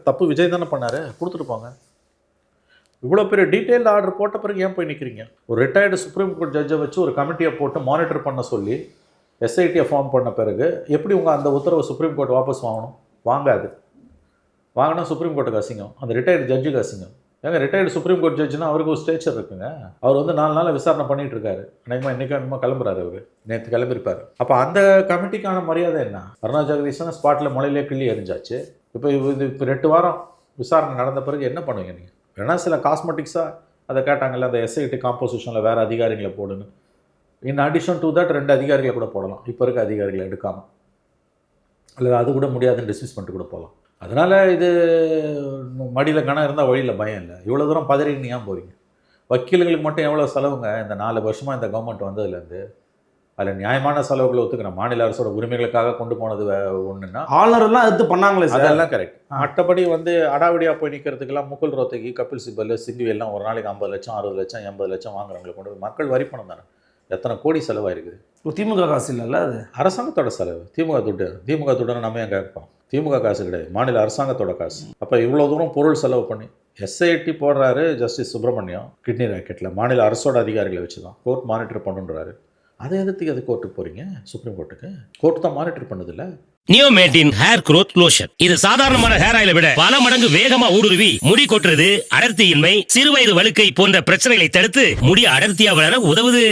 தப்பு விஜய் தானே பண்ணார், கொடுத்துட்டு போங்க. இவ்வளோ பெரிய டீட்டெயில் ஆர்டர் போட்ட பிறகு ஏன் போய் நிற்கிறீங்க? ஒரு ரிட்டையர்டு சுப்ரீம் கோர்ட் ஜட்ஜை வச்சு ஒரு கமிட்டியை போட்டு மானிட்டர் பண்ண சொல்லி எஸ்ஐடியை ஃபார்ம் பண்ண பிறகு எப்படி உங்கள் அந்த உத்தரவை சுப்ரீம் கோர்ட் வாபஸ் வாங்கணும்? வாங்காது. வாங்கினா சுப்ரீம் கோர்ட்டுக்கு அசிங்கம், அந்த ரிட்டையர்டு ஜட்ஜுக்கு அசிங்கம். ஏங்க ரிட்டையர்டு சுப்ரீம் கோர்ட் ஜட்ஜுனா அவருக்கு ஒரு ஸ்டேச்சர் இருக்குங்க. அவர் வந்து 4 நாள் விசாரணை பண்ணிகிட்டு இருக்காரு. அன்றைக்குமா இன்றைக்கி என்னமோ கிளம்புறாரு, அவர் நேற்று கிளம்பியிருப்பார். அப்போ அந்த கமிட்டிக்கான மரியாதை என்ன? அருணா ஜெகதீசன் ஸ்பாட்டில் முளையிலே கிள்ளி எரிஞ்சாச்சு. இப்போ இது 2 வாரம் விசாரணை நடந்த பிறகு என்ன பண்ணுவீங்க நீங்கள்? ஏன்னா சில காஸ்மெட்டிக்ஸாக அதை கேட்டாங்கல்ல, அந்த எஸ்ஐடி காம்போசிஷனில் வேறு அதிகாரிகளை போடுன்னு. இன் அடிஷன் டு தட் 2 அதிகாரிகளை கூட போடலாம், இப்போ இருக்க அதிகாரிகளை எடுக்காமல். அல்லது அது கூட முடியாதுன்னு டிஸ்மிஸ் பண்ணிட்டு கூட போகலாம். அதனால் இது மடியில் கணம் இருந்தால் வழியில் பயம் இல்லை. இவ்வளோ தூரம் பதறின்னு ஏன் போகிறீங்க? வக்கீல்களுக்கு மட்டும் எவ்வளோ செலவுங்க இந்த 4 வருஷமாக இந்த கவர்மெண்ட் வந்ததுலேருந்து? அதில் நியாயமான செலவுகளை ஒத்துக்கிறேன். மாநில அரசோட உரிமைகளுக்காக கொண்டு போனது ஒன்றுன்னா ஆளுநர்லாம் எடுத்து பண்ணாங்களே சார், அதெல்லாம் கரெக்ட். மற்றபடி வந்து அடாவடியாக போய் நிற்கிறதுக்கெல்லாம் முகுல் ரோத்தகி, கபில் சிபல், சிங்வி எல்லாம் ஒரு நாளைக்கு 50 லட்சம் 60 லட்சம் 80 லட்சம் வாங்குறவங்களை கொண்டு போய் மக்கள் வரி பணம் தானே, எத்தனை கோடி செலவாயிருக்குது. திமுக காசு இல்லைல்ல, அது அரசாங்கத்தோட செலவு. திமுக துட்டு நம்ம ஏன் கேட்போம்? திமுக காசு கிடையாது, மாநில அரசாங்கத்தோட காசு. அப்போ இவ்வளோ தூரம் பொருள் செலவு பண்ணி எஸ்ஐடி போடுறாரு ஜஸ்டிஸ் சுப்பிரமணியம் கிட்னி ராக்கெட்டில், மாநில அரசோட அதிகாரிகளை வச்சு தான் கோர்ட் மானிட்டர் பண்ணுன்றாரு. அதை எதிர்த்து கோர்ட்டுக்கு போகிறீங்க? சுப்ரீம் கோர்ட்டுக்கு கோர்ட் தான் மானிட்டர் பண்ணுதில்ல. நியோமேட்டின் ஹேர் க்ரோத் லோஷன். இது சாதாரணமான ஹேர் ஆயிலை விட பல மடங்கு வேகமா ஊடுருவி முடி கொட்டுறது, அடர்த்தியின்மை, சிறுவயது வழுக்கை போன்ற பிரச்சனைகளை தடுத்து முடி அடர்த்தியா வளர உதவுது.